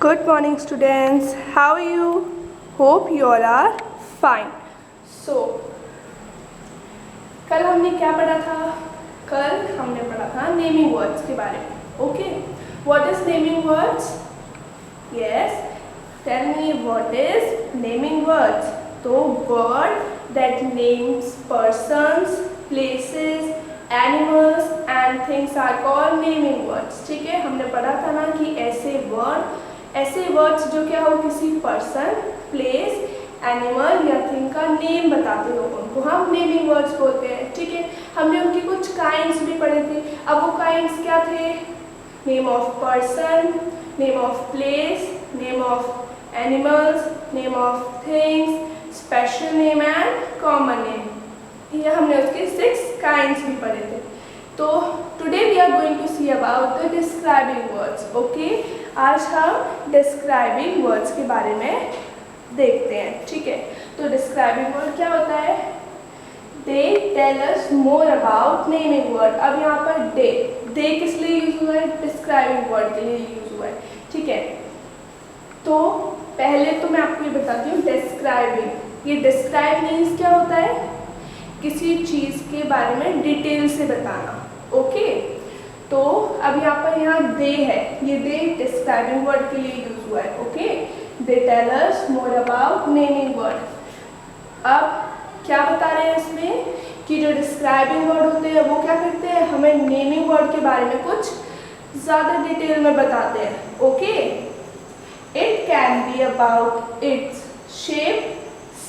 Good morning students. How are you? Hope you all are fine. So, कल हमने क्या पढ़ा था? कल हमने पढ़ा था नेमिंग वर्ड्स के बारे में. Okay. What is naming words? Yes. Tell me what is naming words. तो word that names persons, places, animals and things are called naming words. ठीक है, हमने पढ़ा था ना कि ऐसे वर्ड्स जो क्या हो किसी पर्सन, प्लेस, एनिमल या थिंग का नेम बताते हो उनको हम नेमिंग वर्ड्स बोलते हैं. ठीक है, हमने उनकी कुछ काइंड्स भी पढ़े थे. अब वो काइंड्स क्या थे? Name of person, name of place, name of animals, name of things, special name and common name. ये हमने उसके 6 काइंड्स भी पढ़े थे. तो today we are going to see about the describing words. Okay, आज हम डिस्क्राइबिंग वर्ड्स के बारे में देखते हैं. ठीक है, तो डिस्क्राइबिंग वर्ड क्या होता है? They tell us more about naming word. अब यहाँ पर दे किस लिए यूज हुआ है? डिस्क्राइबिंग वर्ड के लिए यूज हुआ है. ठीक है, तो पहले तो मैं आपको ये बताती हूँ डिस्क्राइबिंग. ये डिस्क्राइब मीन्स क्या होता है? किसी चीज़ के बारे में डिटेल से बताना. ओके, तो अब यहाँ दे है, ये दे डिस्क्राइबिंग वर्ड के लिए यूज हुआ है. Okay, they tell us more about naming word. अब क्या बता रहे हैं इसमें कि जो डिस्क्राइबिंग वर्ड होते हैं वो क्या करते हैं? हमें नेमिंग वर्ड के बारे में कुछ ज़्यादा डिटेल में बताते हैं. Okay, it can be about its shape,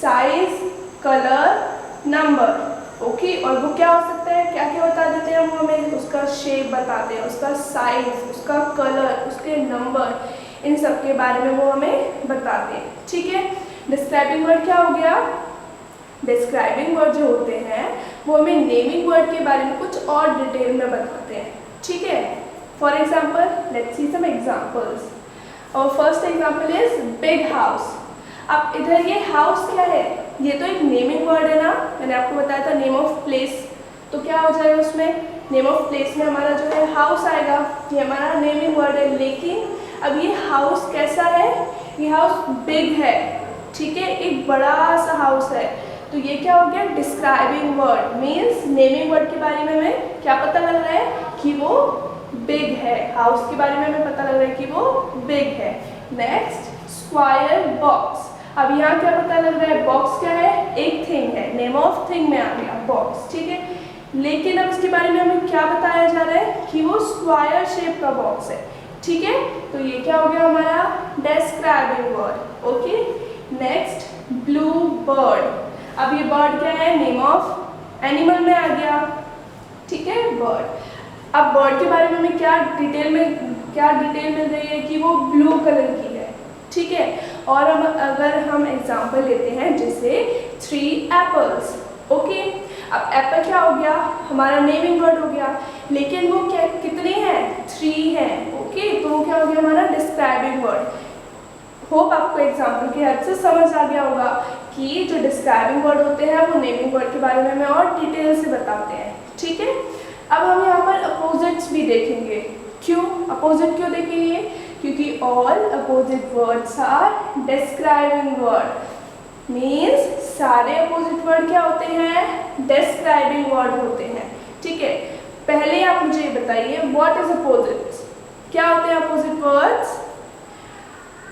size, colour, number. Okay, और वो क्या हो सकता है? क्या क्या बता देते हैं? वो हमें उसका शेप बताते हैं, उसका साइज, उसका कलर, उसके नंबर, इन सब के बारे में वो हमें बताते हैं. ठीक है, डिस्क्राइबिंग वर्ड क्या हो गया? डिस्क्राइबिंग वर्ड जो होते हैं वो हमें नेमिंग वर्ड के बारे में कुछ और डिटेल में बताते हैं. ठीक है, for example let's see some examples. और first example is big house. अब इधर ये हाउस क्या है? ये तो एक नेमिंग वर्ड है ना, मैंने आपको बताया था नेम ऑफ प्लेस. तो क्या हो जाएगा उसमें? नेम ऑफ प्लेस में हमारा जो है हाउस आएगा. ये हमारा नेमिंग वर्ड है. लेकिन अब ये हाउस कैसा है? ये हाउस बिग है. ठीक है, एक बड़ा सा हाउस है. तो ये क्या हो गया? Describing word. Means naming word के बारे में हमें क्या पता लग रहा है? कि वो बिग है. हाउस के बारे में हमें पता लग रहा है कि वो बिग है. Next, square box. अब यहाँ क्या पता लग रहा है? बॉक्स क्या है? एक थिंग है. नेम ऑफ थिंग में आ गया बॉक्स. ठीक है, लेकिन अब इसके बारे में हमें क्या बताया जा रहा है? कि वो स्क्वायर शेप का बॉक्स है. ठीक है, तो ये क्या हो गया हमारा? Describing word. Okay, next, blue bird. अब ये बर्ड क्या है? नेम ऑफ एनिमल में आ गया. ठीक है, बर्ड. अब बर्ड के बारे में हमें क्या डिटेल मिल रही है? कि वो ब्लू कलर की है. ठीक है, और अगर हम एग्जाम्पल लेते हैं जैसे 3 एप्पल्स. ओके, अब एप्पल क्या हो गया? हमारा नेमिंग वर्ड हो गया. लेकिन वो क्या कितने हैं? 3 हैं. ओके, तो वो क्या हो गया? हमारा डिस्क्राइबिंग वर्ड. होप आपको एग्जाम्पल की हेल्प से समझ आ गया होगा कि जो डिस्क्राइबिंग वर्ड होते हैं वो नेमिंग वर्ड के बारे में हमें और डिटेल से बताते हैं. ठीक है, अब हम यहाँ पर अपोजिट्स भी देखेंगे. क्यों अपोजिट क्यों देखेंगे? क्योंकि all opposite words are describing word. Means सारे अपोजिट वर्ड क्या होते हैं? डिस्क्राइबिंग वर्ड होते हैं. ठीक है, पहले आप मुझे ये बताइए व्हाट इज अपोजिट्स. क्या होते हैं opposite words?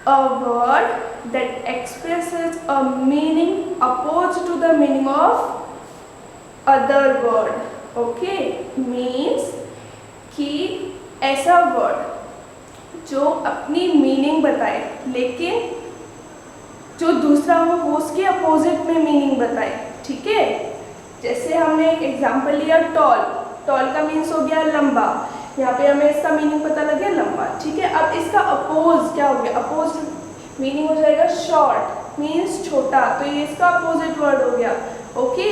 A word that expresses a meaning opposed to the meaning of other word. Okay, means कि ऐसा वर्ड जो अपनी मीनिंग बताए लेकिन जो दूसरा हो वो उसके अपोजिट में मीनिंग बताए. ठीक है, जैसे हमने एग्जाम्पल लिया टॉल. टॉल का मीन्स हो गया लंबा. यहाँ पे हमें इसका मीनिंग पता लग गया लंबा. ठीक है, अब इसका अपोज क्या हो गया? अपोज मीनिंग हो जाएगा शॉर्ट. मीन्स छोटा. तो ये इसका अपोजिट वर्ड हो गया. ओके,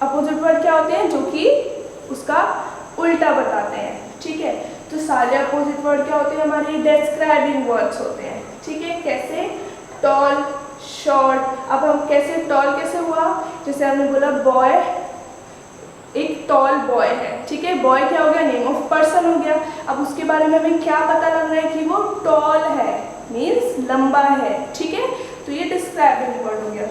अपोजिट वर्ड क्या होते हैं? जो कि उसका उल्टा बताते हैं. ठीक है, तो सारे अपोजिट वर्ड क्या होते हैं? हमारे डिस्क्राइबिंग वर्ड्स होते हैं. ठीक है, कैसे? Tall, short. अब हम कैसे टॉल कैसे हुआ? जैसे हमने बोला बॉय एक एक टॉल बॉय है, ठीक है। बॉय क्या हो गया, नेम ऑफ पर्सन हो गया। अब उसके बारे में हमें क्या पता लग रहा है कि वो टॉल है, मीन्स लंबा है, ठीक है। तो ये डिस्क्राइबिंग वर्ड हो गया।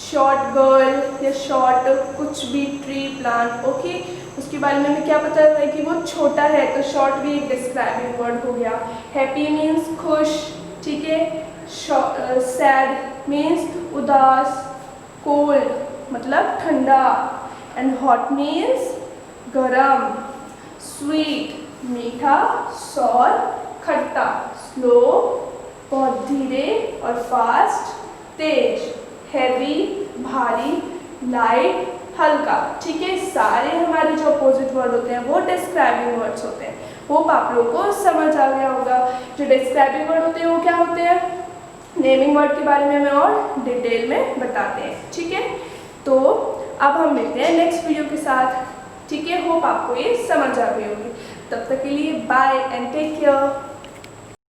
शॉर्ट गर्ल या शॉर्ट कुछ भी, ट्री, प्लांट, ओके। उसके बारे में हमें क्या पता लग रहा है कि वो छोटा है, तो शॉर्ट भी एक डिस्क्राइबिंग वर्ड हो गया। हैप्पी मीन्स खुश, ठीक है। सैड मीन्स उदास, कोल्ड मतलब ठंडा, एंड हॉट मीन्स गरम, स्वीट मीठा, सॉर खट्टा, स्लो बहुत धीरे, और फास्ट तेज, हैवी भारी, लाइट हल्का, ठीक है। सारे हमारे जो अपोजिट वर्ड होते हैं वो डिस्क्राइबिंग वर्ड्स होते हैं। होप आप लोगों को समझ आ गया होगा। जो डिस्क्राइबिंग वर्ड होते हैं वो क्या होते हैं, नेमिंग वर्ड के बारे में हमें और डिटेल में बताते हैं, ठीक है। तो अब हम मिलते हैं नेक्स्ट वीडियो के साथ, ठीक है। होप आपको ये समझ आ गई होगी। तब तक के लिए बाय एंड टेक केयर।